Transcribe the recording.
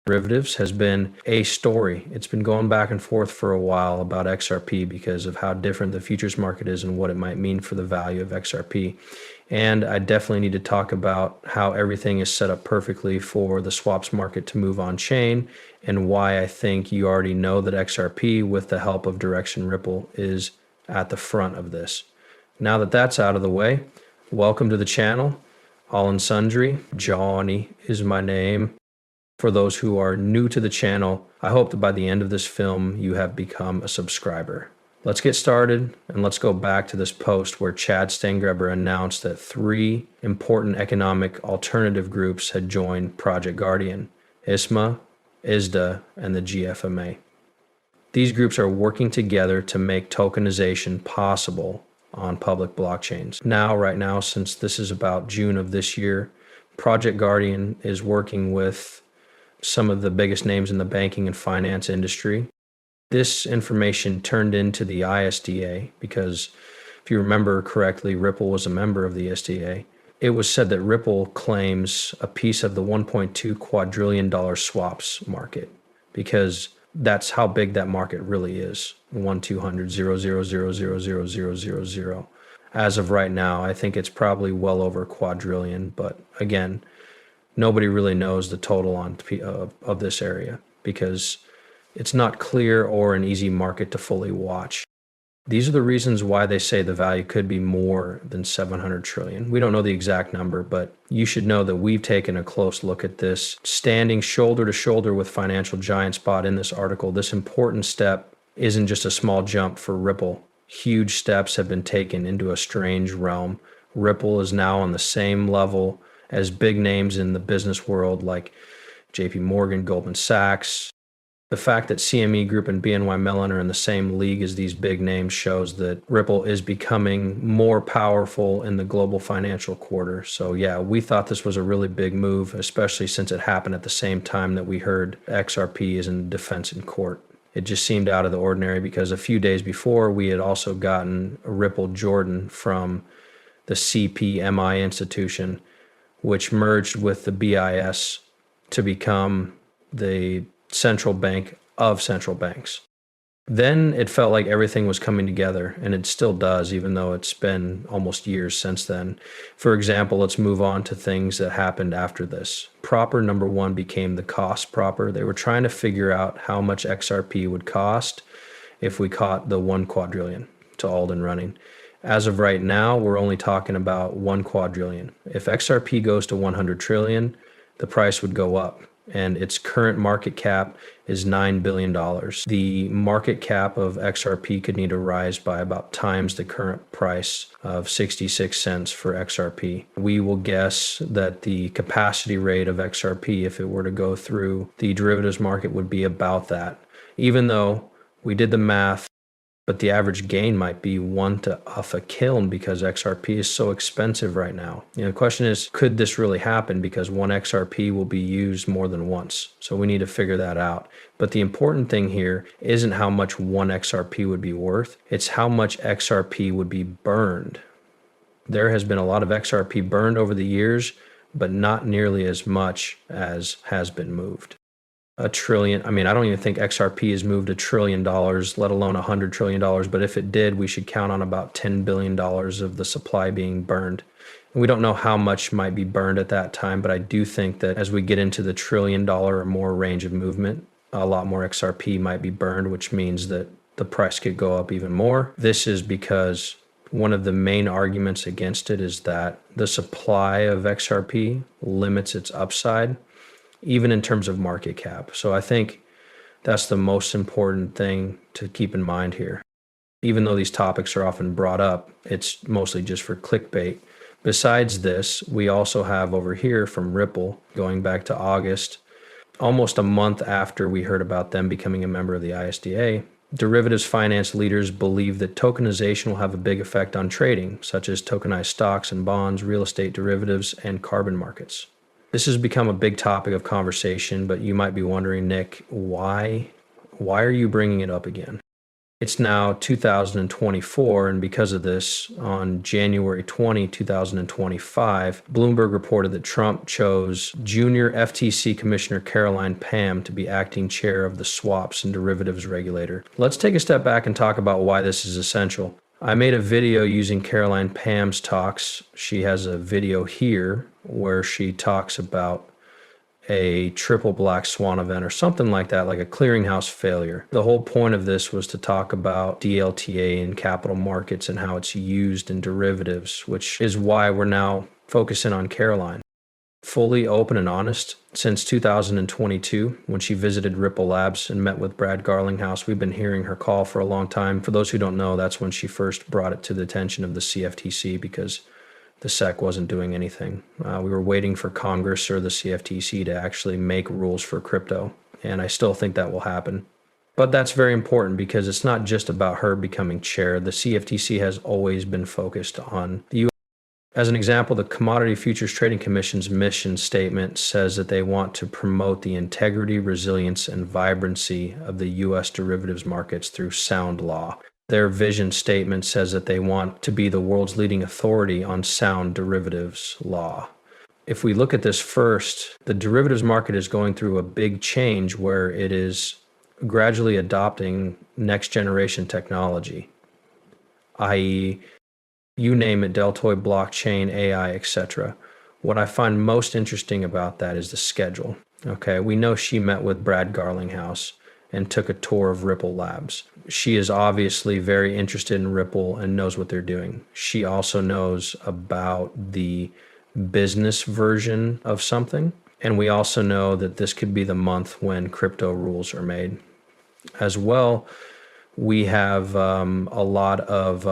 Derivatives has been a story. It's been going back and forth for a while about XRP because of how different the futures market is and what it might mean for the value of XRP. And I definitely need to talk about how everything is set up perfectly for the swaps market to move on chain and why I think you already know that XRP, with the help of Direction Ripple, is at the front of this. Now that that's out of the way, welcome to the channel. All and sundry. Johnny is my name. For those who are new to the channel, I hope that by the end of this film, you have become a subscriber. Let's get started, and let's go back to this post where Chad Stengreber announced that 3 important economic alternative groups had joined Project Guardian: ISMA, ISDA, and the GFMA. These groups are working together to make tokenization possible on public blockchains. Right now, since this is about June of this year, Project Guardian is working with some of the biggest names in the banking and finance industry. This information turned into the ISDA because, if you remember correctly, Ripple was a member of the ISDA. It was said that Ripple claims a piece of the $1.2 quadrillion swaps market because that's how big that market really is. 1-200-000000000. As of right now, I think it's probably well over a quadrillion, but again, nobody really knows the total of this area because it's not clear or an easy market to fully watch. These are the reasons why they say the value could be more than 700 trillion. We don't know the exact number, but you should know that we've taken a close look at this, standing shoulder to shoulder with financial giant Spot in this article. This important step isn't just a small jump for Ripple. Huge steps have been taken into a strange realm. Ripple is now on the same level as big names in the business world like JP Morgan, Goldman Sachs. The fact that CME Group and BNY Mellon are in the same league as these big names shows that Ripple is becoming more powerful in the global financial quarter. So yeah, we thought this was a really big move, especially since it happened at the same time that we heard XRP is in defense in court. It just seemed out of the ordinary because a few days before we had also gotten Ripple Jordan from the CPMI institution, which merged with the BIS to become the central bank of central banks. Then it felt like everything was coming together, and it still does, even though it's been almost years since then. For example, let's move on to things that happened after this. Proper number 1 became the cost proper. They were trying to figure out how much XRP would cost if we caught the 1 quadrillion to Alden running. As of right now, we're only talking about 1 quadrillion. If XRP goes to 100 trillion, the price would go up, and its current market cap is $9 billion. The market cap of XRP could need to rise by about times the current price of 66 cents for XRP. We will guess that the capacity rate of XRP, if it were to go through the derivatives market, would be about that. Even though we did the math, but the average gain might be 1 to off a kiln because XRP is so expensive right now. The question is, could this really happen? Because 1 XRP will be used more than once. So we need to figure that out. But the important thing here isn't how much 1 XRP would be worth. It's how much XRP would be burned. There has been a lot of XRP burned over the years, but not nearly as much as has been moved. $1 trillion. I mean, I don't even think XRP has moved $1 trillion, let alone $100 trillion. But if it did, we should count on about $10 billion of the supply being burned. And we don't know how much might be burned at that time, but I do think that as we get into the $1 trillion or more range of movement, a lot more XRP might be burned, which means that the price could go up even more. This is because one of the main arguments against it is that the supply of XRP limits its upside, even in terms of market cap. So I think that's the most important thing to keep in mind here. Even though these topics are often brought up, it's mostly just for clickbait. Besides this, we also have over here from Ripple, going back to August, almost a month after we heard about them becoming a member of the ISDA, derivatives finance leaders believe that tokenization will have a big effect on trading, such as tokenized stocks and bonds, real estate derivatives, and carbon markets. This has become a big topic of conversation, but you might be wondering, Nick, why are you bringing it up again? It's now 2024, and because of this, on January 20, 2025, Bloomberg reported that Trump chose junior FTC Commissioner Caroline Pham to be acting chair of the Swaps and Derivatives Regulator. Let's take a step back and talk about why this is essential. I made a video using Caroline Pham's talks. She has a video here where she talks about a triple black swan event or something like that, like a clearinghouse failure. The whole point of this was to talk about DLTA in capital markets and how it's used in derivatives, which is why we're now focusing on Caroline. Fully open and honest, since 2022, when she visited Ripple Labs and met with Brad Garlinghouse, we've been hearing her call for a long time. For those who don't know, that's when she first brought it to the attention of the CFTC because the SEC wasn't doing anything. We were waiting for Congress or the CFTC to actually make rules for crypto, and I still think that will happen. But that's very important because it's not just about her becoming chair. The CFTC has always been focused on the U.S. As an example, the Commodity Futures Trading Commission's mission statement says that they want to promote the integrity, resilience, and vibrancy of the U.S. derivatives markets through sound law. Their vision statement says that they want to be the world's leading authority on sound derivatives law. If we look at this first, the derivatives market is going through a big change where it is gradually adopting next generation technology, i.e., you name it, deltoid blockchain, AI, etc. What I find most interesting about that is the schedule. Okay, we know she met with Brad Garlinghouse and took a tour of Ripple Labs. She is obviously very interested in Ripple and knows what they're doing. She also knows about the business version of something. And we also know that this could be the month when crypto rules are made. As well, we have a lot of